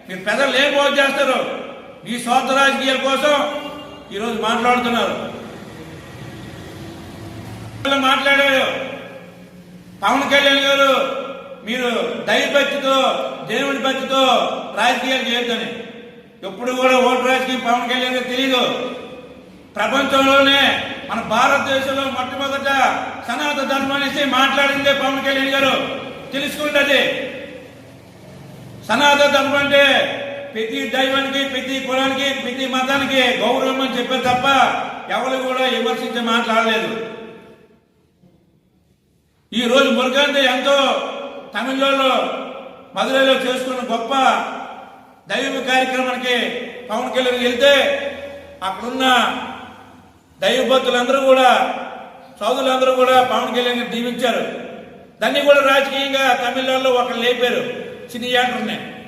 మీరు పెద్దలు ఏం బాగు చేస్తారు? మీ స్వార్థ రాజకీయాల కోసం ఈరోజు మాట్లాడుతున్నారు. మాట్లాడారు పవన్ కళ్యాణ్ గారు, మీరు దైవభక్తితో దేవుడి భక్తితో రాజకీయాలు చేయొద్దని. ఎప్పుడు కూడా ఓటు రాజకీయం పవన్ కళ్యాణ్ గారు తెలియదు. ప్రపంచంలోనే మన భారతదేశంలో మొట్టమొదట సనాతన ధర్మం అనేసి మాట్లాడిందే పవన్ కళ్యాణ్ గారు. తెలుసుకుంటే సనాతన ధర్మం అంటే ప్రతి దైవానికి, ప్రతి కులానికి, ప్రతి మతానికి గౌరవం అని చెప్పారు తప్ప ఎవరు కూడా విమర్శించి మాట్లాడలేదు. ఈ రోజు మురుగన్ ఎంతో తమిళనాడులో మదురైలో చేసుకున్న గొప్ప దైవ కార్యక్రమానికి పవన్ కళ్యాణ్ వెళ్తే అక్కడున్న దైవభక్తులందరూ కూడా, సోదరులందరూ కూడా పవన్ కళ్యాణ్ దీవించారు. దాన్ని కూడా రాజకీయంగా తమిళనాడులో ఒకరు లేపారు, సినీ యాక్టర్ని.